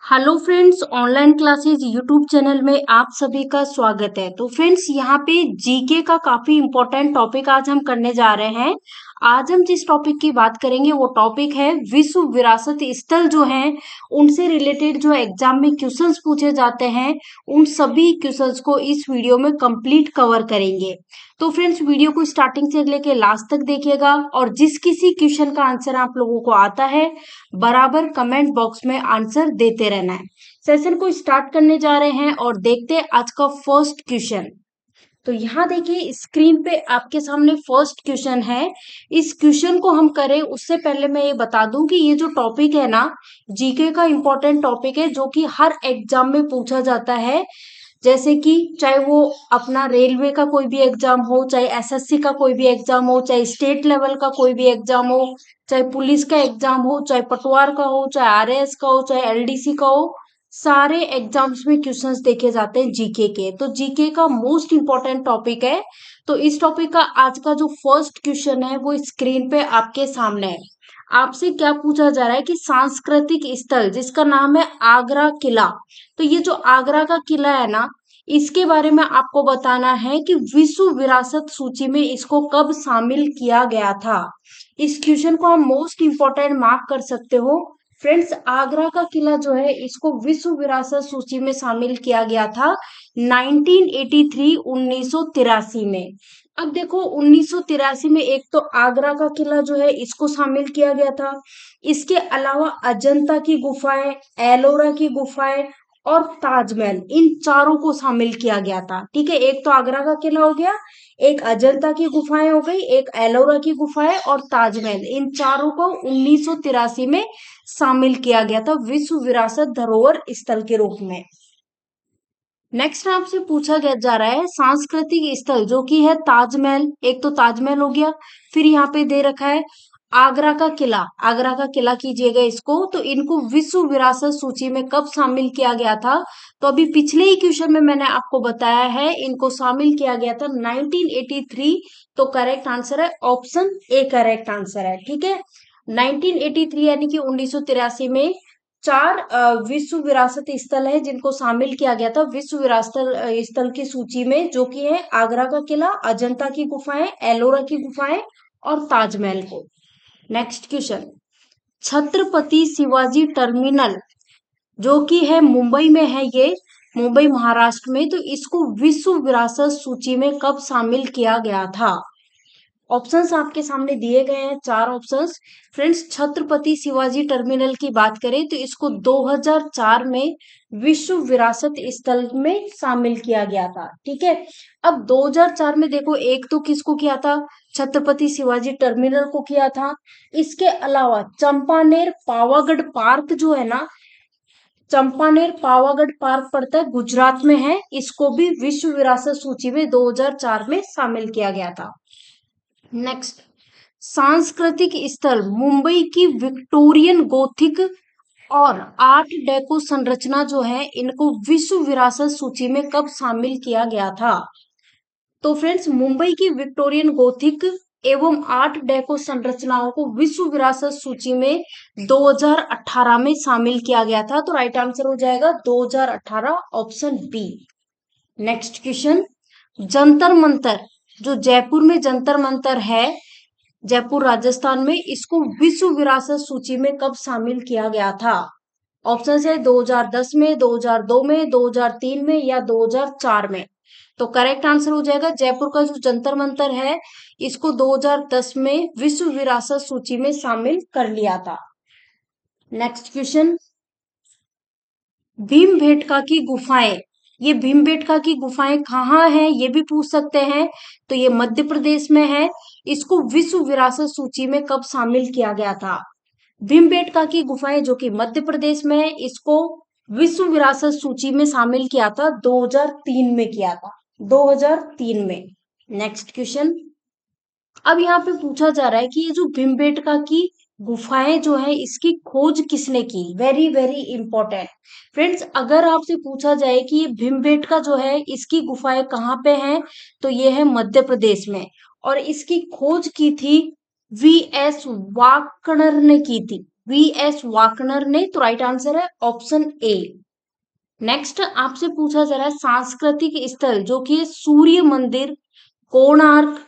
Hello friends, online classes YouTube channel में आप सभी का स्वागत है। तो फ्रेंड्स, यहाँ पे जीके का काफी इंपॉर्टेंट टॉपिक आज हम करने जा रहे हैं। आज हम जिस टॉपिक की बात करेंगे वो टॉपिक है विश्व विरासत स्थल जो हैं उनसे रिलेटेड जो एग्जाम में क्वेश्चंस पूछे जाते हैं, उन सभी क्वेश्चंस को इस वीडियो में कंप्लीट कवर करेंगे। तो फ्रेंड्स, वीडियो को स्टार्टिंग से लेके लास्ट तक देखिएगा और जिस किसी क्वेश्चन का आंसर आप लोगों को आता है बराबर कमेंट बॉक्स में आंसर देते रहना है। सेशन को स्टार्ट करने जा रहे हैं और देखते हैं आज का फर्स्ट क्वेश्चन। तो यहाँ देखिए स्क्रीन पे आपके सामने फर्स्ट क्वेश्चन है। इस क्वेश्चन को हम करें उससे पहले मैं ये बता दूं कि ये जो टॉपिक है ना, जीके का इंपॉर्टेंट टॉपिक है जो कि हर एग्जाम में पूछा जाता है। जैसे कि चाहे वो अपना रेलवे का कोई भी एग्जाम हो, चाहे एसएससी का कोई भी एग्जाम हो, चाहे स्टेट लेवल का कोई भी एग्जाम हो, चाहे पुलिस का एग्जाम हो, चाहे पटवार का हो, चाहे आरएएस का हो, चाहे एलडीसी का हो, सारे एग्जाम्स में क्वेश्चंस देखे जाते हैं जीके के। तो जीके का मोस्ट इंपॉर्टेंट टॉपिक है। तो इस टॉपिक का आज का जो फर्स्ट क्वेश्चन है वो स्क्रीन पे आपके सामने है। आपसे क्या पूछा जा रहा है कि सांस्कृतिक स्थल जिसका नाम है आगरा किला। तो ये जो आगरा का किला है ना, इसके बारे में आपको बताना है कि विश्व विरासत सूची में इसको कब शामिल किया गया था। इस क्वेश्चन को हम मोस्ट इंपॉर्टेंट मार्क कर सकते हो। फ्रेंड्स, आगरा का किला जो है इसको विश्व विरासत सूची में शामिल किया गया था 1983 1983 में। अब देखो 1983 में एक तो आगरा का किला जो है इसको शामिल किया गया था। इसके अलावा अजंता की गुफाएं, एलोरा की गुफाएं और ताजमहल, इन चारों को शामिल किया गया था। ठीक है, एक तो आगरा का किला हो गया, एक अजंता की गुफाएं हो गई, एक एलोरा की गुफाएं और ताजमहल, इन चारों को 1983 में शामिल किया गया था विश्व विरासत धरोहर स्थल के रूप में। नेक्स्ट आपसे पूछा गया जा रहा है सांस्कृतिक स्थल जो कि है ताजमहल। एक तो ताजमहल हो गया, फिर यहाँ पे दे रखा है आगरा का किला। आगरा का किला कीजिएगा इसको। तो इनको विश्व विरासत सूची में कब शामिल किया गया था? तो अभी पिछले ही क्वेश्चन में मैंने आपको बताया है, इनको शामिल किया गया था 1983। तो करेक्ट आंसर है ऑप्शन ए, करेक्ट आंसर है। ठीक है, 1983 यानी कि 1983 में चार विश्व विरासत स्थल है जिनको शामिल किया गया था विश्व विरासत स्थल की सूची में, जो कि है आगरा का किला, अजंता की गुफाएं, एलोरा की गुफाएं और ताजमहल को। Next question, Chhatrapati Shivaji terminal जो कि है मुंबई में है, ये मुंबई महाराष्ट्र में, तो इसको विश्व विरासत सूची में कब शामिल किया गया था? ऑप्शंस आपके सामने दिए गए हैं, चार options. Friends, Chhatrapati Shivaji terminal की बात करें तो इसको 2004 में विश्व विरासत स्थल में शामिल किया गया था। ठीक है, अब 2004 में देखो एक तो किसको किया था, छत्रपति शिवाजी टर्मिनल को किया था। इसके अलावा चंपानेर पावागढ़ पार्क जो है ना, चंपानेर पावागढ़ पार्क पड़ता है गुजरात में है, इसको भी विश्व विरासत सूची में 2004 में शामिल किया गया था। नेक्स्ट, सांस्कृतिक स्थल मुंबई की विक्टोरियन गोथिक और आर्ट डेको संरचना जो है इनको विश्व विरासत सूची में कब शामिल किया गया था? तो फ्रेंड्स, मुंबई की विक्टोरियन गोथिक एवं आर्ट डेको संरचनाओं को विश्व विरासत सूची में 2018 में शामिल किया गया था। तो राइट आंसर हो जाएगा 2018, option B. Next question, Jantar Mantar जो जयपुर में जंतर मंतर है, जयपुर राजस्थान में, इसको विश्व विरासत सूची में कब शामिल किया गया था? ऑप्शन है 2010 में, 2002 में, 2003 में या 2004 में। तो करेक्ट आंसर हो जाएगा जयपुर का जो जंतर मंतर है इसको 2010 में विश्व विरासत सूची में शामिल कर लिया था। नेक्स्ट क्वेश्चन, भीमबेटका की गुफाएं, ये भीमबेटका की गुफाएं कहाँ हैं ये भी पूछ सकते हैं। तो ये मध्य प्रदेश में है, इसको विश्व विरासत सूची में कब शामिल किया गया था? भीमबेटका की गुफाएं जो कि मध्य प्रदेश में है, इसको विश्व विरासत सूची में शामिल किया था 2003 में किया था, 2003 में। नेक्स्ट क्वेश्चन, अब यहाँ पे पूछा जा रहा है कि ये जो भीमबेटका की गुफाएं जो है इसकी खोज किसने की? Very very important. फ्रेंड्स, अगर आपसे पूछा जाए कि ये भीमबेटका जो है इसकी गुफाएं कहाँ पे हैं, तो ये है मध्य प्रदेश में और इसकी खोज की थी वीएस वाकणर ने की थी। वी.एस. वाकनर ने। तो राइट आंसर है ऑप्शन ए। नेक्स्ट आपसे पूछा जा रहा है सांस्कृतिक स्थल जो कि है सूर्य मंदिर, कोणार्क,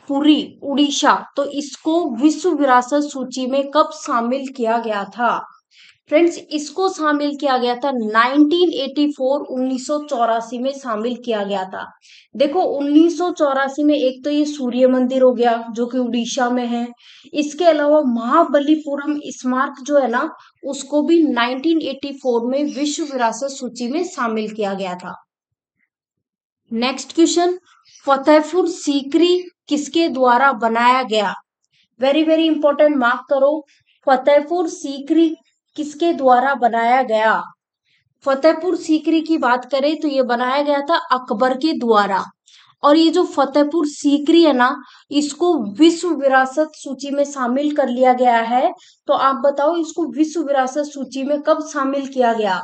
पुरी, उड़ीसा। तो इसको विश्व विरासत सूची में कब शामिल किया गया था? फ्रेंड्स, इसको शामिल किया गया था 1984 1984 में शामिल किया गया था। देखो 1984 में एक तो ये सूर्य मंदिर हो गया जो कि उड़ीसा में है। इसके अलावा महाबलीपुरम स्मारक जो है ना, उसको भी 1984 में विश्व विरासत सूची में शामिल किया गया था। नेक्स्ट क्वेश्चन, फतेहपुर सीकरी किसके द्वारा बनाया गया? वेरी वेरी इंपॉर्टेंट, मार्क करो। फतेहपुर सीकरी किसके द्वारा बनाया गया? फतेहपुर सीकरी की बात करें तो ये बनाया गया था अकबर के द्वारा। और ये जो फतेहपुर सीकरी है ना, इसको विश्व विरासत सूची में शामिल कर लिया गया है। तो आप बताओ इसको विश्व विरासत सूची में कब शामिल किया गया?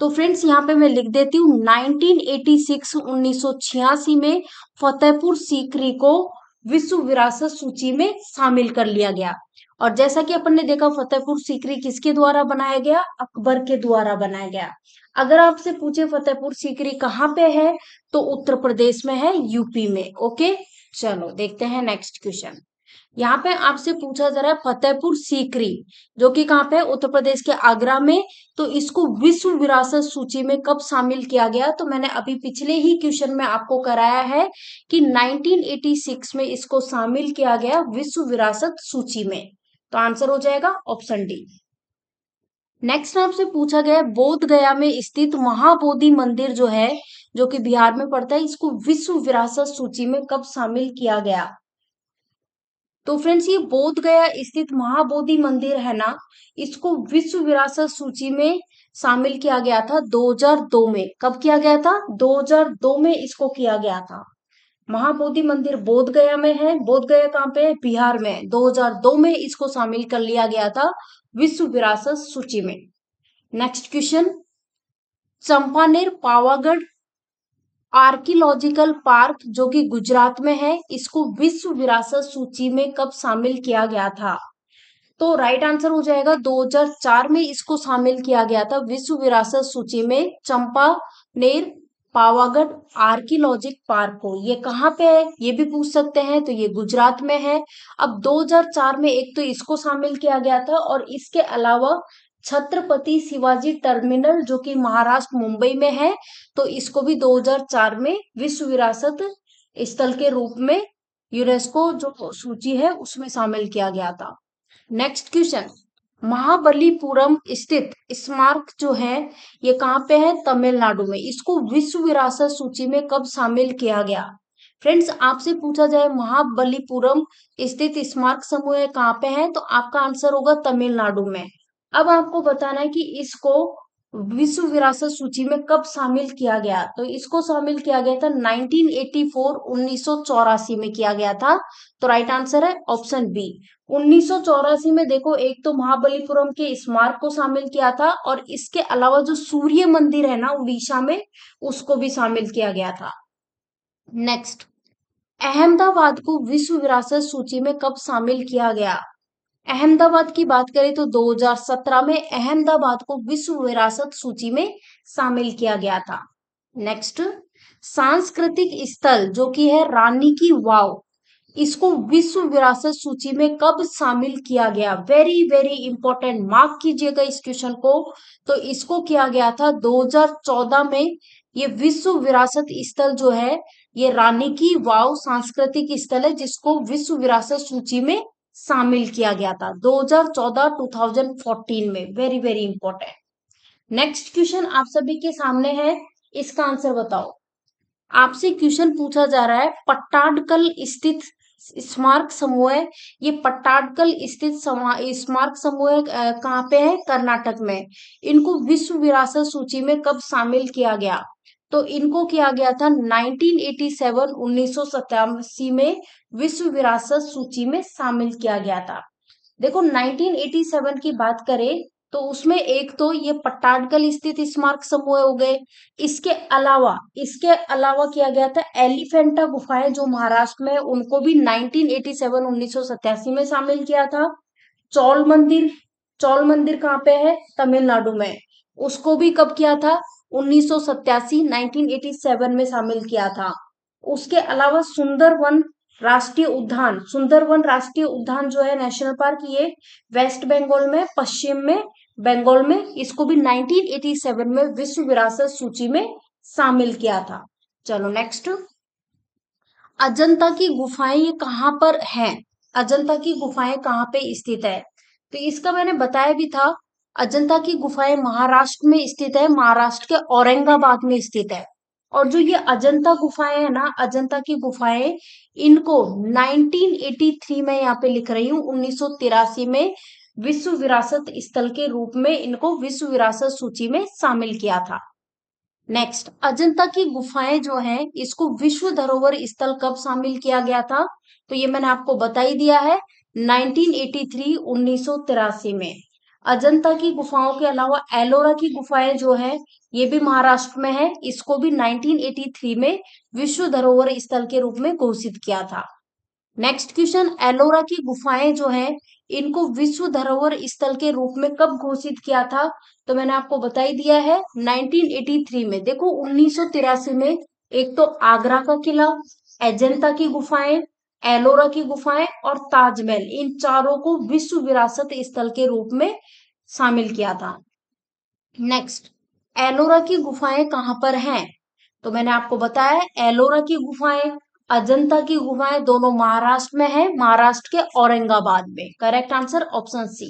तो फ्रेंड्स यहाँ पे मैं लिख देती हूँ 1986 1986 में फतेहपुर सीकरी को विश्व विरासत सूची में शामिल कर लिया गया। और जैसा कि अपन ने देखा फतेहपुर सीकरी किसके द्वारा बनाया गया? अकबर के द्वारा बनाया गया। अगर आपसे पूछे फतेहपुर सीकरी कहाँ पे है, तो उत्तर प्रदेश में है, यूपी में। ओके, चलो देखते हैं नेक्स्ट क्वेश्चन। यहाँ पे आपसे पूछा जा रहा है फतेहपुर सीकरी जो कि कहाँ पे है? उत्तर प्रदेश के आगरा में। तो इसको विश्व विरासत सूची में कब शामिल किया गया? तो मैंने अभी पिछले ही क्वेश्चन में आपको कराया है कि 1986 में इसको शामिल किया गया विश्व विरासत सूची में। तो आंसर हो जाएगा ऑप्शन डी। नेक्स्ट आपसे पूछा गया बोध गया में स्थित महाबोधि मंदिर जो है, जो कि बिहार में पड़ता है, इसको विश्व विरासत सूची में कब शामिल किया गया? तो फ्रेंड्स ये बोध गया स्थित महाबोधि मंदिर है ना, इसको विश्व विरासत सूची में शामिल किया गया था 2002 में। कब किया गया था? 2002 में इसको किया गया था। महाबोधि मंदिर बोध गया में है। बोध गया कहाँ पे है? बिहार में। 2002 में इसको शामिल कर लिया गया था विश्व विरासत सूची में। Next question, Champaner Pavagadh archaeological park जो कि गुजरात में है, इसको विश्व विरासत सूची में कब शामिल किया गया था? तो राइट आंसर हो जाएगा 2004 में इसको शामिल किया गया था विश्व विरासत सूची में। चंपानेर पावागढ़ आर्कियोलॉजिक पार्क को, ये कहाँ पे है ये भी पूछ सकते हैं, तो ये गुजरात में है। अब 2004 में एक तो इसको शामिल किया गया था और इसके अलावा छत्रपति शिवाजी टर्मिनल जो कि महाराष्ट्र मुंबई में है, तो इसको भी 2004 में विश्व विरासत स्थल के रूप में यूनेस्को जो सूची है उसमें शामिल किया गया था। नेक्स्ट क्वेश्चन, महाबलीपुरम स्थित स्मारक जो है ये कहाँ पे है? तमिलनाडु में। इसको विश्व विरासत सूची में कब शामिल किया गया? फ्रेंड्स आपसे पूछा जाए महाबलीपुरम स्थित स्मारक समूह कहाँ पे है, तो आपका आंसर होगा तमिलनाडु में। अब आपको बताना है कि इसको विश्व विरासत सूची में कब शामिल किया गया? तो इसको शामिल किया गया था 1984 1984 में किया गया था। तो राइट आंसर है ऑप्शन बी। 1984 में देखो एक तो महाबलीपुरम के स्मारक को शामिल किया था और इसके अलावा जो सूर्य मंदिर है ना उड़ीसा में, उसको भी शामिल किया गया था। नेक्स्ट, अहमदाबाद को विश्व विरासत सूची में कब शामिल किया गया? अहमदाबाद की बात करें तो 2017 में अहमदाबाद को विश्व विरासत सूची में शामिल किया गया था। नेक्स्ट, सांस्कृतिक स्थल जो कि है रानी की वाव, इसको विश्व विरासत सूची में कब शामिल किया गया? वेरी वेरी इंपॉर्टेंट, मार्क कीजिएगा इस क्वेश्चन को। तो इसको किया गया था 2014 में। ये विश्व विरासत स्थल जो है ये रानी की वाव सांस्कृतिक स्थल है जिसको विश्व विरासत सूची में शामिल किया गया था 2014 2014 में। Very very important. Next question आप सभी के सामने है, इसका आंसर बताओ। आपसे क्वेश्चन पूछा जा रहा है पट्टाडकल स्थित स्मारक समूह है, ये पट्टाडकल स्थित स्मारक समूह कहाँ पे है? कर्नाटक में। इनको विश्व विरासत सूची में कब शामिल किया गया? तो इनको किया गया था 1987 1987 में विश्व विरासत सूची में शामिल किया गया था। देखो 1987 की बात करें तो उसमें एक तो ये पट्टाडकल स्थित स्मारक समूह हो गए। इसके अलावा किया गया था एलिफेंटा गुफाएं जो महाराष्ट्र में है, उनको भी 1987 1987 में शामिल किया था। चौल मंदिर चौल मंदिर कहाँ पे है? तमिलनाडु में। उसको भी कब किया था? 1987 1987 में शामिल किया था। उसके अलावा सुंदरवन राष्ट्रीय उद्यान, सुंदरवन राष्ट्रीय उद्यान जो है नेशनल पार्क, ये वेस्ट बंगाल में, पश्चिम में बंगाल में, इसको भी 1987 में विश्व विरासत सूची में शामिल किया था। चलो नेक्स्ट, अजंता की गुफाएं ये कहाँ पर हैं? अजंता की गुफाएं कहाँ पे स्थित है? तो इसका मैंने बताया भी था। अजंता की गुफाएं महाराष्ट्र में स्थित है, महाराष्ट्र के औरंगाबाद में स्थित है। और जो ये अजंता गुफाएं है ना, अजंता की गुफाएं, इनको 1983 में यहाँ पे लिख रही हूँ, 1983 में विश्व विरासत स्थल के रूप में इनको विश्व विरासत सूची में शामिल किया था। नेक्स्ट, अजंता की गुफाएं जो हैं इसको विश्व धरोहर स्थल कब शामिल किया गया था? तो ये मैंने आपको बता ही दिया है, 1983 1983 में। अजंता की गुफाओं के अलावा एलोरा की गुफाएं जो है ये भी महाराष्ट्र में है, इसको भी 1983 में विश्व धरोहर स्थल के रूप में घोषित किया था। नेक्स्ट क्वेश्चन, एलोरा की गुफाएं जो है इनको विश्व धरोहर स्थल के रूप में कब घोषित किया था? तो मैंने आपको बता ही दिया है, 1983 में। देखो 1983 में एक तो आगरा का किला, अजंता की गुफाएं, एलोरा की गुफाएं और ताजमहल, इन चारों को विश्व विरासत स्थल के रूप में शामिल किया था। नेक्स्ट, एलोरा की गुफाएं कहाँ पर हैं? तो मैंने आपको बताया, एलोरा की गुफाएं, अजंता की गुफाएं दोनों महाराष्ट्र में है, महाराष्ट्र के औरंगाबाद में। Correct answer option C.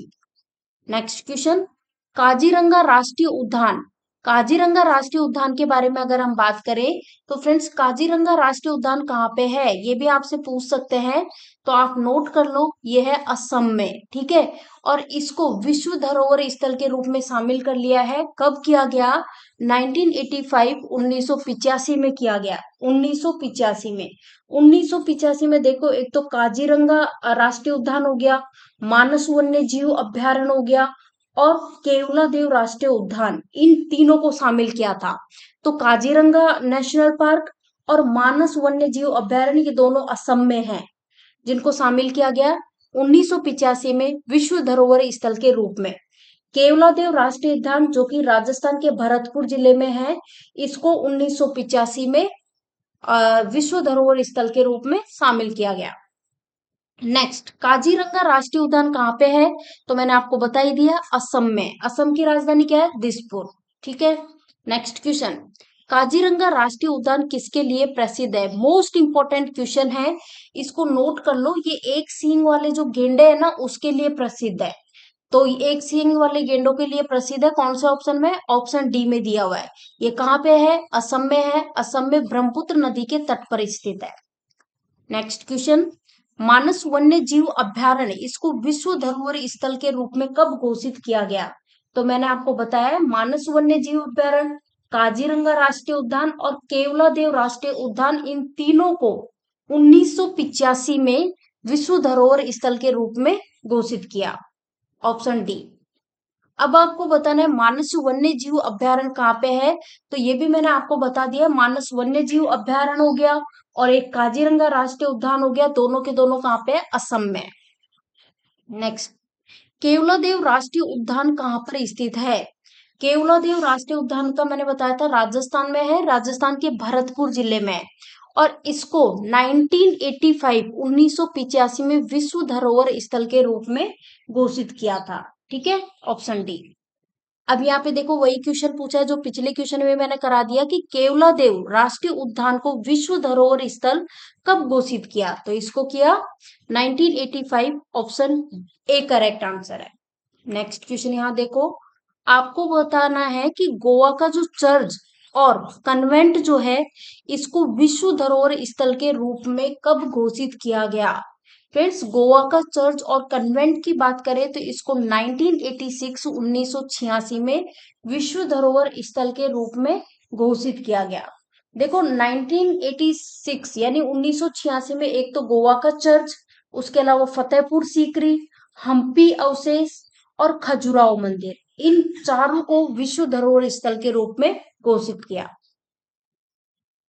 Next question, Kaziranga राष्ट्रीय उद्यान, काजीरंगा राष्ट्रीय उद्यान के बारे में अगर हम बात करें तो फ्रेंड्स, काजीरंगा राष्ट्रीय उद्यान कहाँ पे है ये भी आपसे पूछ सकते हैं, तो आप नोट कर लो, ये है असम में। ठीक है, और इसको विश्व धरोहर स्थल के रूप में शामिल कर लिया है। कब किया गया? 1985 1985 में किया गया, 1985 में। 1985 में देखो, एक तो काजीरंगा राष्ट्रीय उद्यान हो गया, मानस वन्य जीव अभ्यारण्य हो गया और केवला देव राष्ट्रीय उद्यान, इन तीनों को शामिल किया था। तो काजीरंगा नेशनल पार्क और मानस वन्य जीव अभ्यारण्य ये दोनों असम में हैं, जिनको शामिल किया गया 1985 में विश्व धरोहर स्थल के रूप में। केवला देव राष्ट्रीय उद्यान जो कि राजस्थान के भरतपुर जिले में है, इसको 1985 में विश्व धरोहर स्थल के रूप में शामिल किया गया। नेक्स्ट, काजीरंगा राष्ट्रीय उद्यान कहाँ पे है? तो मैंने आपको बता ही दिया, असम में। असम की राजधानी क्या है? दिसपुर। ठीक है, नेक्स्ट क्वेश्चन, काजीरंगा राष्ट्रीय उद्यान किसके लिए प्रसिद्ध है? मोस्ट इंपॉर्टेंट क्वेश्चन है, इसको नोट कर लो। ये एक सींग वाले जो गेंडे है ना, उसके लिए प्रसिद्ध है। तो एक सींग वाले गेंडों के लिए प्रसिद्ध है, कौन से ऑप्शन में? ऑप्शन डी में दिया हुआ है। ये कहाँ पे है? असम में है, असम में ब्रह्मपुत्र नदी के तट पर स्थित है। नेक्स्ट क्वेश्चन, मानस वन्य जीव अभ्यारण्य, इसको विश्व धरोहर स्थल के रूप में कब घोषित किया गया? तो मैंने आपको बताया, मानस वन्य जीव अभ्यारण्य, काजीरंगा राष्ट्रीय उद्यान और केवला देव राष्ट्रीय उद्यान, इन तीनों को 1985 में विश्व धरोहर स्थल के रूप में घोषित किया। Option D. अब आपको बताना है मानस वन्य जीव अभ्यारण्य कहाँ पे है, तो ये भी मैंने आपको बता दिया, मानस वन्य जीव अभ्यारण्य हो गया और एक काजीरंगा राष्ट्रीय उद्यान हो गया, दोनों के दोनों कहाँ पे है? असम में। नेक्स्ट, केवलादेव राष्ट्रीय उद्यान कहाँ पर स्थित है? केवलादेव राष्ट्रीय उद्यान का मैंने बताया था राजस्थान में है, राजस्थान के भरतपुर जिले में। और इसको 1985 1985 में विश्व धरोहर स्थल के रूप में घोषित किया था। ठीक है, ऑप्शन डी। अब यहाँ पे देखो, वही क्वेश्चन पूछा है जो पिछले क्वेश्चन में मैंने करा दिया कि केवलादेव राष्ट्रीय उद्यान को विश्व धरोहर स्थल कब घोषित किया? तो इसको किया 1985, ऑप्शन ए करेक्ट आंसर है। नेक्स्ट क्वेश्चन यहाँ देखो, आपको बताना है कि गोवा का जो चर्च और कन्वेंट जो है, इसको विश्व धरोहर स्थल के रूप में कब घोषित किया गया? फ्रेंड्स, गोवा का चर्च और कन्वेंट की बात करें तो इसको 1986 1986 में विश्व धरोहर स्थल के रूप में घोषित किया गया। देखो 1986 यानी 1986 में एक तो गोवा का चर्च, उसके अलावा फतेहपुर सीकरी, हम्पी अवशेष और खजुराहो मंदिर, इन चारों को विश्व धरोहर स्थल के रूप में घोषित किया।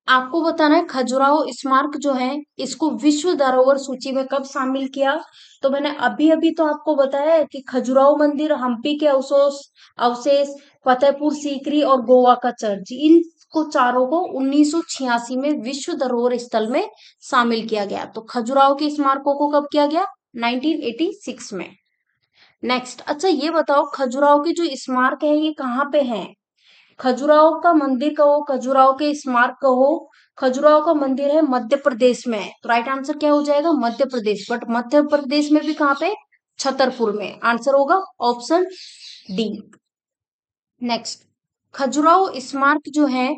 आपको बताना है खजुराहो स्मारक जो है इसको विश्व धरोहर सूची में कब शामिल किया। तो मैंने अभी अभी तो आपको बताया है कि खजुराहो मंदिर, हम्पी के अवशेष अवशेष फतेहपुर सीकरी और गोवा का चर्च, इन को चारों को 1986 में विश्व धरोहर स्थल में शामिल किया गया। तो खजुराहो के स्मारकों को कब किया गया? 1986 में। नेक्स्ट, अच्छा ये बताओ खजुराहो के जो स्मारक है ये कहाँ पे है? खजुराहो का मंदिर कहो, खजुराहो के स्मारक कहो, खजुराहो का मंदिर है मध्य प्रदेश में है। तो राइट आंसर क्या हो जाएगा? मध्य प्रदेश। बट मध्य प्रदेश में भी कहाँ पे? छतरपुर में। आंसर होगा ऑप्शन डी। नेक्स्ट, खजुराहो स्मारक जो है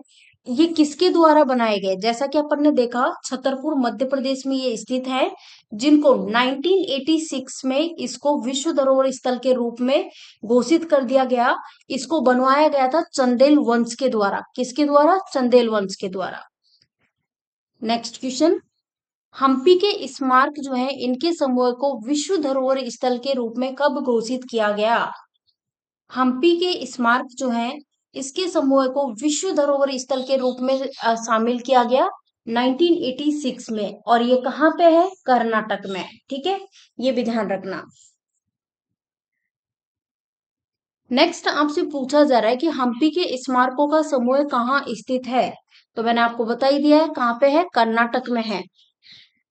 ये किसके द्वारा बनाए गए? जैसा कि अपन ने देखा छतरपुर मध्य प्रदेश में ये स्थित है, जिनको 1986 में इसको विश्व धरोहर स्थल के रूप में घोषित कर दिया गया। इसको बनवाया गया था चंदेल वंश के द्वारा। किसके द्वारा? चंदेल वंश के द्वारा। नेक्स्ट क्वेश्चन, हम्पी के स्मारक जो है इनके समूह को विश्व धरोहर स्थल के रूप में कब घोषित किया गया? हम्पी के स्मारक जो है इसके समूह को विश्व धरोहर स्थल के रूप में शामिल किया गया 1986 में। और ये कहाँ पे है? कर्नाटक में। ठीक है, ये भी ध्यान रखना। नेक्स्ट आपसे पूछा जा रहा है कि हम्पी के स्मारकों का समूह कहाँ स्थित है? तो मैंने आपको बता ही दिया है कहाँ पे है, कर्नाटक में है।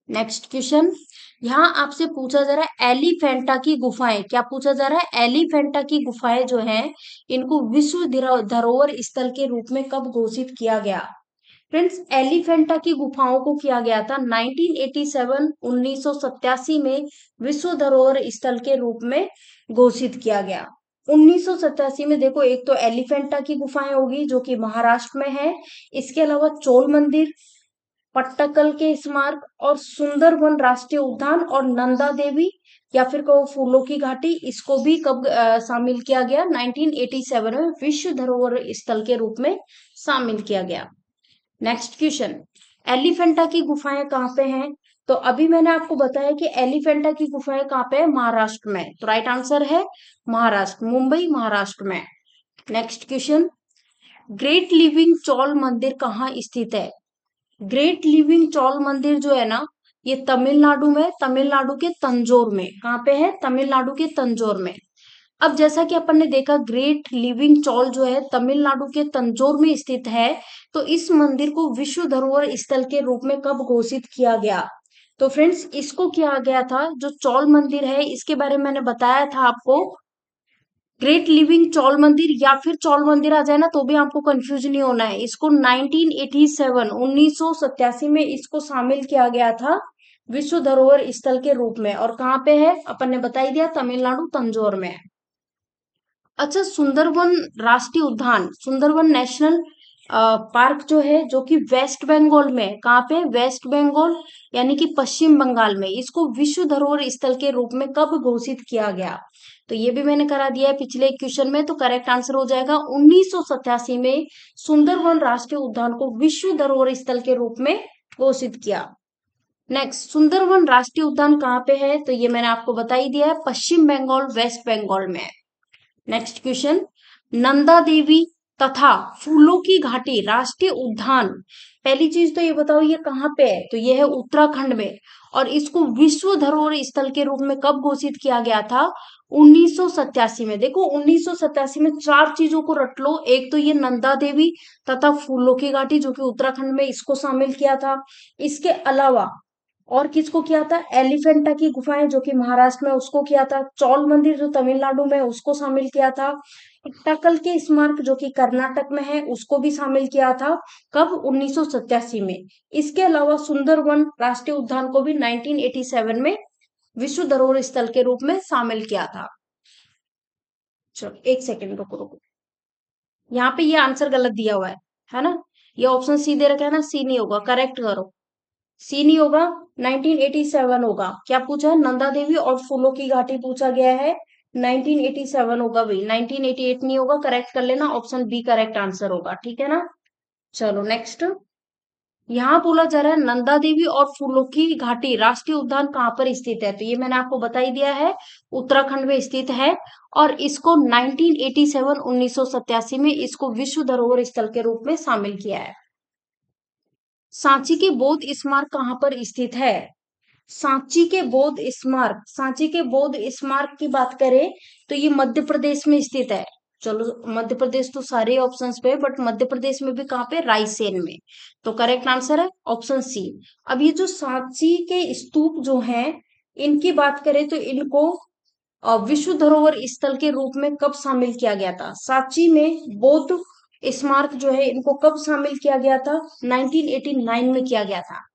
नेक्स्ट क्वेश्चन, यहाँ आपसे पूछा जा रहा है एलिफेंटा की गुफाएं। क्या पूछा जा रहा है? एलिफेंटा की गुफाएं जो हैं इनको विश्व धरोहर स्थल के रूप में कब घोषित किया गया? फ्रेंड्स, एलिफेंटा की गुफाओं को किया गया था 1987 1987 में विश्व धरोहर स्थल के रूप में घोषित किया गया। 1987 में देखो, एक तो एलिफेंटा की गुफाएं होगी जो कि महाराष्ट्र में है। इसके अलावा चोल मंदिर, पट्टकल के स्मारक और सुंदरवन राष्ट्रीय उद्यान और नंदा देवी या फिर कहो फूलों की घाटी, इसको भी कब शामिल किया गया? 1987 में विश्व धरोहर स्थल के रूप में शामिल किया गया। नेक्स्ट क्वेश्चन, एलिफेंटा की गुफाएं कहाँ पे हैं? तो अभी मैंने आपको बताया कि एलिफेंटा की गुफाएं कहाँ पे है? महाराष्ट्र में। तो राइट आंसर है महाराष्ट्र, मुंबई महाराष्ट्र में। नेक्स्ट क्वेश्चन, ग्रेट लिविंग चौल मंदिर कहाँ स्थित है? ग्रेट लिविंग चौल मंदिर जो है ना ये तमिलनाडु में, तमिलनाडु के तंजौर में। कहाँ पे है? तमिलनाडु के तंजौर में। अब जैसा कि अपन ने देखा ग्रेट लिविंग चौल जो है तमिलनाडु के तंजौर में स्थित है, तो इस मंदिर को विश्व धरोहर स्थल के रूप में कब घोषित किया गया? तो फ्रेंड्स, इसको किया गया था, जो चौल मंदिर है इसके बारे में मैंने बताया था आपको। ग्रेट लिविंग चौल मंदिर या फिर चौल मंदिर आ जाए ना तो भी आपको कंफ्यूज नहीं होना है। इसको 1987 1987 में इसको शामिल किया गया था विश्व धरोहर स्थल के रूप में। और कहाँ पे है? अपन ने बता ही दिया, तमिलनाडु तंजौर में है। अच्छा, सुंदरवन राष्ट्रीय उद्यान, सुंदरवन नेशनल पार्क जो है जो कि वेस्ट बंगाल में है। कहाँ पे? वेस्ट बंगाल यानी कि पश्चिम बंगाल में। इसको विश्व धरोहर स्थल के रूप में कब घोषित किया गया? तो ये भी मैंने करा दिया है पिछले क्वेश्चन में। तो करेक्ट आंसर हो जाएगा 1987 में सुंदरवन राष्ट्रीय उद्यान को विश्व धरोहर स्थल के रूप में घोषित किया। नेक्स्ट, सुंदरवन राष्ट्रीय उद्यान कहाँ पे है? तो ये मैंने आपको बता ही दिया है, पश्चिम बंगाल वेस्ट बंगाल में है। नेक्स्ट क्वेश्चन, नंदा देवी तथा फूलों की घाटी राष्ट्रीय उद्यान, पहली चीज तो ये बताओ ये कहाँ पे है? तो ये है उत्तराखंड में। और इसको विश्व धरोहर स्थल के रूप में कब घोषित किया गया था? 1987 में। देखो 1987 में चार चीजों को रट लो, एक तो ये नंदा देवी तथा फूलों की घाटी जो कि उत्तराखंड में, इसको शामिल किया था। इसके अलावा और किसको किया था? एलिफेंटा की गुफाएं जो कि महाराष्ट्र में, उसको किया था। चौल मंदिर जो तमिलनाडु में, उसको शामिल किया था। पट्टाकल के स्मारक जो कि कर्नाटक में है, उसको भी शामिल किया था। कब? 1987 में। इसके अलावा सुंदरवन राष्ट्रीय उद्यान को भी 1987 में विश्व धरोहर स्थल के रूप में शामिल किया था। चलो एक सेकेंड रुको रुको, यहाँ पे ये आंसर गलत दिया हुआ है ना? ये ऑप्शन सी दे रखा है ना, सी नहीं होगा, करेक्ट करो। सी नहीं होगा, 1987 होगा। क्या पूछा है? नंदा देवी और फूलों की घाटी पूछा गया है, 1987 होगा भाई, 1988 नहीं होगा। करेक्ट कर लेना, ऑप्शन बी करेक्ट आंसर होगा। ठीक है ना? चलो नेक्स्ट, यहाँ बोला जा रहा है नंदा देवी और फूलों की घाटी राष्ट्रीय उद्यान कहाँ पर स्थित है? तो ये मैंने आपको बता ही दिया है, उत्तराखंड में स्थित है। और इसको 1987 1987 में इसको विश्व धरोहर स्थल के रूप में शामिल किया है। सांची के बौद्ध स्मारक कहाँ पर स्थित है? सांची के बौद्ध स्मारक की बात करें तो ये मध्य प्रदेश में स्थित है। चलो, मध्य प्रदेश तो सारे ऑप्शंस पे, बट मध्य प्रदेश में भी कहाँ पे? रायसेन में। तो करेक्ट आंसर है ऑप्शन सी। अब ये जो सांची के स्तूप जो हैं, इनकी बात करें तो इनको विश्व धरोहर स्थल के रूप में कब शामिल किया गया था? सांची में बौद्ध स्मारक जो है, इनको कब शामिल किया गया था? 1989 में किया गया था।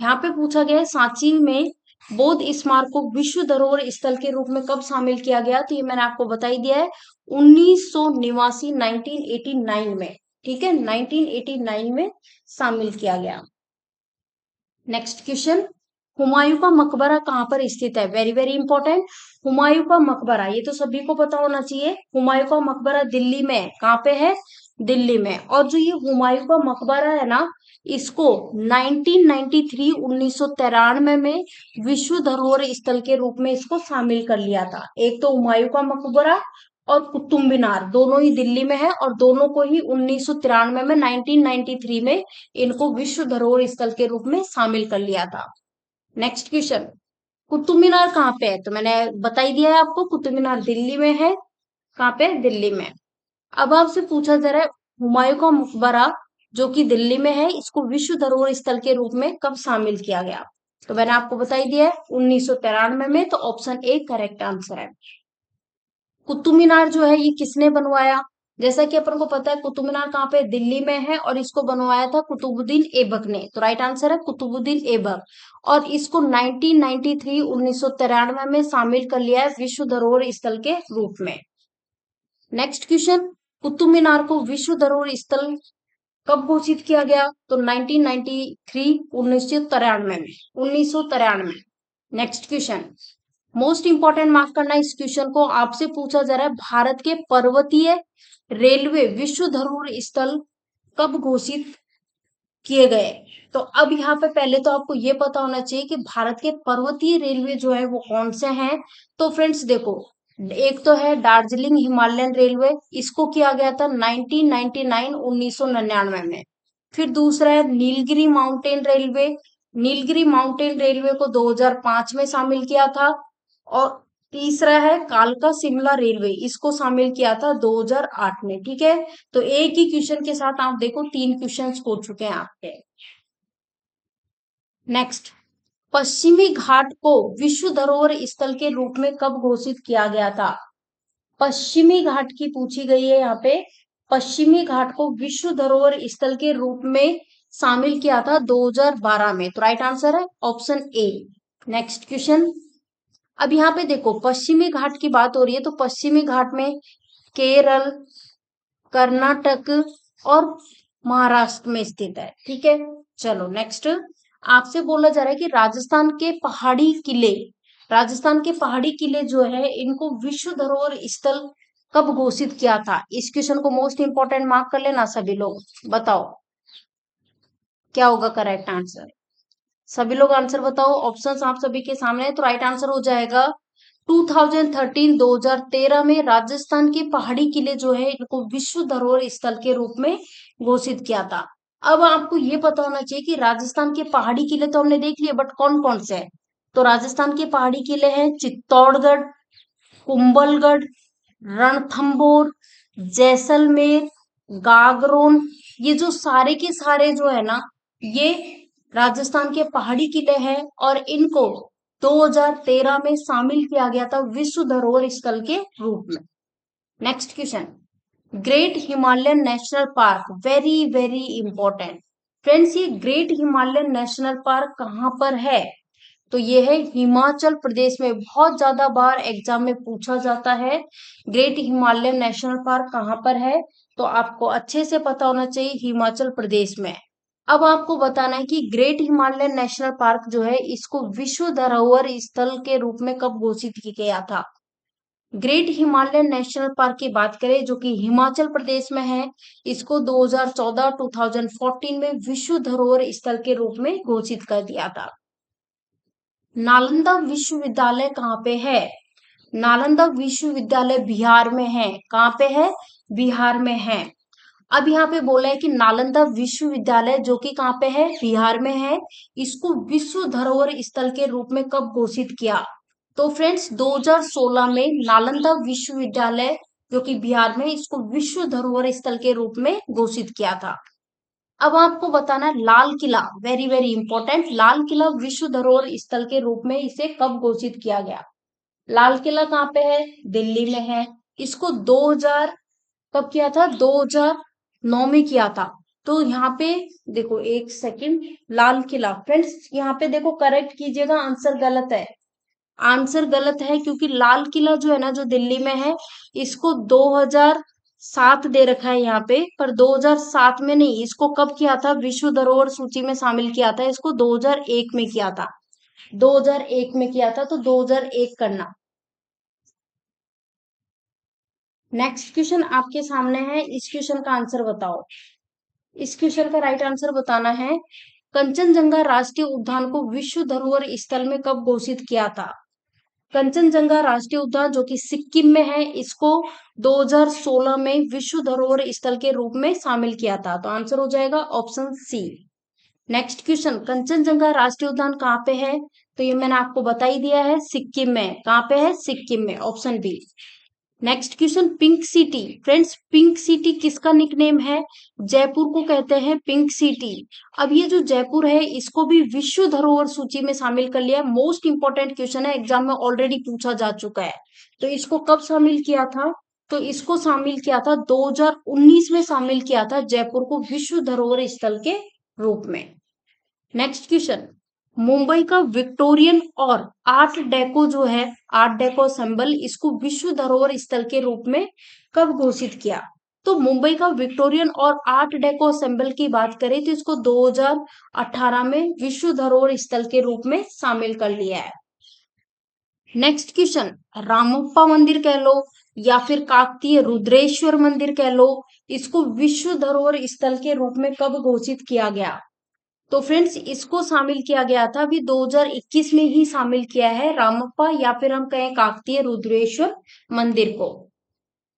यहाँ पे पूछा गया है सांची में बौद्ध स्मारक को विश्व धरोहर स्थल के रूप में कब शामिल किया गया? तो ये मैंने आपको बता ही दिया है, 1989 में। ठीक है, 1989 में शामिल किया गया। नेक्स्ट क्वेश्चन, हुमायूं का मकबरा कहाँ पर स्थित है? Very very important. हुमायूं का मकबरा, ये तो सभी को पता होना चाहिए। हुमायूं का मकबरा दिल्ली में है। कहाँ पे है? दिल्ली में। और जो ये हुमायूं का मकबरा है ना, इसको 1993 में विश्व धरोहर स्थल के रूप में इसको शामिल कर लिया था। एक तो हुमायूं का मकबरा और कुतुब मीनार दोनों ही दिल्ली में है, और दोनों को ही 1993 में 1993 में इनको विश्व धरोहर स्थल के रूप में शामिल कर लिया था। नेक्स्ट क्वेश्चन, कुतुब मीनार कहाँ पे है? तो मैंने बता ही दिया है आपको, कुतुब मीनार दिल्ली में है। कहाँ पे? दिल्ली में। अब आपसे पूछा जा रहा है हुमायूं का मकबरा जो कि दिल्ली में है, इसको विश्व धरोहर स्थल के रूप में कब शामिल किया गया? तो मैंने आपको बता ही दिया है 1993 में। तो ऑप्शन ए करेक्ट आंसर है। कुतुब मीनार जो है ये किसने बनवाया? जैसा कि अपन को पता है कुतुब मीनार कहाँ पे? दिल्ली में है, और इसको बनवाया था कुतुबुद्दीन ऐबक ने। तो राइट आंसर है कुतुबुद्दीन ऐबक। और इसको 1993 में शामिल कर लिया है विश्व धरोहर स्थल के रूप में। नेक्स्ट क्वेश्चन, कुतुब मीनार को विश्व धरोहर स्थल कब घोषित किया गया? तो 1993 next question, most important mark करना इस क्वेश्चन को। आपसे पूछा जा रहा है भारत के पर्वतीय रेलवे विश्व धरोहर स्थल कब घोषित किए गए? तो अब यहाँ पे पहले तो आपको ये पता होना चाहिए कि भारत के पर्वतीय रेलवे जो है वो कौन से हैं। तो फ्रेंड्स देखो, एक तो है दार्जिलिंग हिमालयन रेलवे, इसको किया गया था 1999 में। फिर दूसरा है Nilgiri mountain railway, Nilgiri mountain railway को 2005 में शामिल किया था। और तीसरा है कालका शिमला रेलवे, इसको शामिल किया था 2008 में। ठीक है, तो एक ही क्वेश्चन के साथ आप देखो 3 क्वेश्चंस हो चुके हैं आपके। नेक्स्ट, पश्चिमी घाट को विश्व धरोहर स्थल के रूप में कब घोषित किया गया था? पश्चिमी घाट की पूछी गई है यहाँ पे। पश्चिमी घाट को विश्व धरोहर स्थल के रूप में शामिल किया था 2012 में। तो राइट आंसर है ऑप्शन ए। नेक्स्ट क्वेश्चन, अब यहाँ पे देखो पश्चिमी घाट की बात हो रही है, तो पश्चिमी घाट में केरल, कर्नाटक और महाराष्ट्र में स्थित है। ठीक है, चलो नेक्स्ट, आपसे बोला जा रहा है कि राजस्थान के पहाड़ी किले जो है इनको विश्व धरोहर स्थल कब घोषित किया था? इस क्वेश्चन को मोस्ट इंपोर्टेंट मार्क कर लेना सभी लोग। बताओ क्या होगा करेक्ट आंसर? सभी लोग आंसर बताओ, ऑप्शंस आप सभी के सामने है। तो राइट आंसर हो जाएगा 2013 में राजस्थान के पहाड़ी किले जो है इनको विश्व धरोहर स्थल के रूप में घोषित किया था। अब आपको ये पता होना चाहिए कि राजस्थान के पहाड़ी किले तो हमने देख लिए, बट कौन कौन से हैं? तो राजस्थान के पहाड़ी किले हैं चित्तौड़गढ़, कुंभलगढ़, रणथंभौर, जैसलमेर, गागरोन। ये जो सारे के सारे जो है ना, ये राजस्थान के पहाड़ी किले हैं, और इनको 2013 में शामिल किया गया था विश्व धरोहर स्थल के रूप में। Next question, great Himalayan national park, very very important friends, ये ग्रेट हिमालयन नेशनल पार्क कहाँ पर है? तो ये है हिमाचल प्रदेश में। बहुत ज्यादा बार एग्जाम में पूछा जाता है ग्रेट हिमालयन नेशनल पार्क कहाँ पर है, तो आपको अच्छे से पता होना चाहिए हिमाचल प्रदेश में। अब आपको बताना है कि ग्रेट हिमालयन नेशनल पार्क जो है इसको विश्व धरोहर स्थल के रूप में कब घोषित किया गया था? ग्रेट हिमालयन नेशनल पार्क की बात करें जो कि हिमाचल प्रदेश में है, इसको 2014 में विश्व धरोहर स्थल के रूप में घोषित कर दिया था। नालंदा विश्वविद्यालय कहाँ पे है? नालंदा विश्वविद्यालय बिहार में है। कहाँ पे है? बिहार में है। अब यहाँ पे बोला है कि नालंदा विश्वविद्यालय जो कि कहाँ पे है, बिहार में है, इसको विश्व धरोहर स्थल के रूप में कब घोषित किया? तो फ्रेंड्स 2016 में नालंदा विश्वविद्यालय जो कि बिहार में, इसको विश्व धरोहर स्थल के रूप में घोषित किया था। अब आपको बताना है Lal Qila, very very important, Lal Qila विश्व धरोहर स्थल के रूप में इसे कब घोषित किया गया? लाल किला कहाँ पे है? दिल्ली में है। इसको 2000 कब किया था? 2009 में किया था। तो यहाँ पे देखो एक सेकंड, लाल किला फ्रेंड्स यहाँ पे देखो करेक्ट कीजिएगा, आंसर गलत है। आंसर गलत है क्योंकि लाल किला जो है ना, जो दिल्ली में है, इसको 2007 दे रखा है यहाँ पे, पर 2007 में नहीं, इसको कब किया था? विश्व धरोहर सूची में शामिल किया था, इसको 2001 में किया था। 2001 में किया था, तो 2001 करना। नेक्स्ट क्वेश्चन आपके सामने है, इस क्वेश्चन का आंसर बताओ। इस क्वेश्चन का राइट आंसर बताना है, कंचनजंगा राष्ट्रीय उद्यान को विश्व धरोहर स्थल में कब घोषित किया था? कंचनजंगा राष्ट्रीय उद्यान जो कि सिक्किम में है, इसको 2016 में विश्व धरोहर स्थल के रूप में शामिल किया था। तो आंसर हो जाएगा option C. Next question, Kanchenjunga राष्ट्रीय उद्यान कहाँ पे है? तो ये मैंने आपको बता ही दिया है, सिक्किम में। कहाँ पे है? सिक्किम में, option B. Next question, pink city friends, pink city किसका निकनेम है? जयपुर को कहते हैं पिंक सिटी। अब ये जो जयपुर है, इसको भी विश्व धरोहर सूची में शामिल कर लिया है। मोस्ट इंपोर्टेंट क्वेश्चन है, एग्जाम में ऑलरेडी पूछा जा चुका है। तो इसको कब शामिल किया था? तो इसको शामिल किया था 2019 में, शामिल किया था जयपुर को विश्व धरोहर स्थल के रूप में। नेक्स्ट क्वेश्चन, मुंबई का विक्टोरियन और आर्ट डेको जो है, आर्ट डेको सिंबल, इसको विश्व धरोहर स्थल के रूप में कब घोषित किया? तो मुंबई का विक्टोरियन और आर्ट डेको सिंबल की बात करें तो इसको 2018 में विश्व धरोहर स्थल के रूप में शामिल कर लिया है। नेक्स्ट क्वेश्चन, रामप्पा मंदिर कह लो या फिर काकतीय रुद्रेश्वर मंदिर कह लो, इसको विश्व धरोहर स्थल के रूप में कब घोषित किया गया? तो फ्रेंड्स इसको शामिल किया गया था, अभी 2021 में ही शामिल किया है, रामप्पा या फिर हम कहें काकतीय रुद्रेश्वर मंदिर को।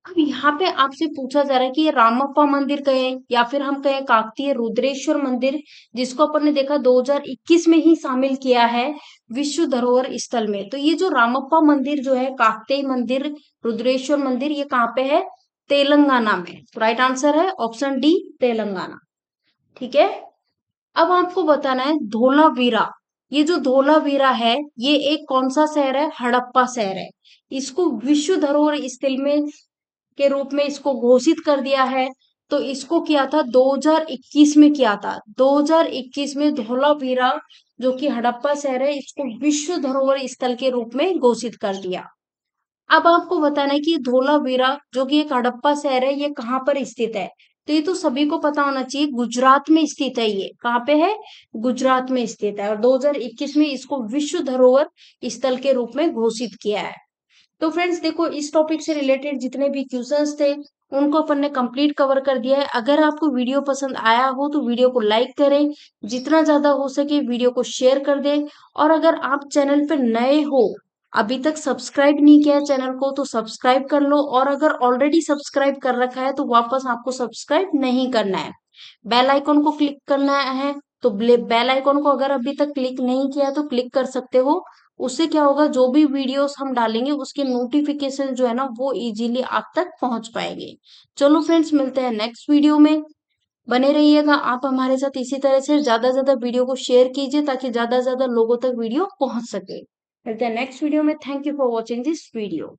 अब यहाँ पे आपसे पूछा जा रहा है कि ये रामप्पा मंदिर कहें या फिर हम कहें काकतीय रुद्रेश्वर मंदिर, जिसको अपन ने देखा 2021 में ही शामिल किया है विश्व धरोहर स्थल में। तो ये जो रामप्पा मंदिर जो है, काकतीय मंदिर, रुद्रेश्वर मंदिर, ये कहाँ पे है? तेलंगाना में। तो राइट आंसर है ऑप्शन डी, तेलंगाना। ठीक है। अब आपको बताना है धोलावीरा। ये जो धोलावीरा है, ये एक कौन सा शहर है? हड़प्पा शहर है। इसको विश्व धरोहर स्थल में के रूप में इसको घोषित कर दिया है। तो इसको किया था 2021 में किया था। 2021 में धोलावीरा जो कि हड़प्पा शहर है, इसको विश्व धरोहर स्थल के रूप में घोषित कर दिया। अब आपको बताना है कि धोलावीरा जो कि एक हड़प्पा शहर है, ये कहाँ पर स्थित है? तो ये तो सभी को पता होना चाहिए, गुजरात में स्थित है। ये कहाँ पे है? गुजरात में स्थित है। और 2021 में इसको विश्व धरोहर स्थल के रूप में घोषित किया है। तो फ्रेंड्स देखो, इस टॉपिक से रिलेटेड जितने भी क्वेश्चंस थे, उनको अपन ने कंप्लीट कवर कर दिया है। अगर आपको वीडियो पसंद आया हो तो वीडियो को लाइक करें, जितना ज्यादा हो सके वीडियो को शेयर कर दें। और अगर आप चैनल पर नए हो, अभी तक सब्सक्राइब नहीं किया है चैनल को, तो सब्सक्राइब कर लो। और अगर ऑलरेडी सब्सक्राइब कर रखा है तो वापस आपको सब्सक्राइब नहीं करना है, बेल आइकॉन को क्लिक करना है। तो बेल आइकॉन को अगर अभी तक क्लिक नहीं किया तो क्लिक कर सकते हो। उससे क्या होगा, जो भी वीडियोस हम डालेंगे उसके नोटिफिकेशन जो है ना, वो इजीली आप तक पहुंच पाएंगे। चलो फ्रेंड्स, मिलते हैं नेक्स्ट वीडियो में। बने रहिएगा आप हमारे साथ, इसी तरह से ज्यादा से ज्यादा वीडियो को शेयर कीजिए ताकि ज्यादा से ज्यादा लोगों तक वीडियो पहुंच सके। मिलते हैं नेक्स्ट वीडियो में। Thank you for watching this video.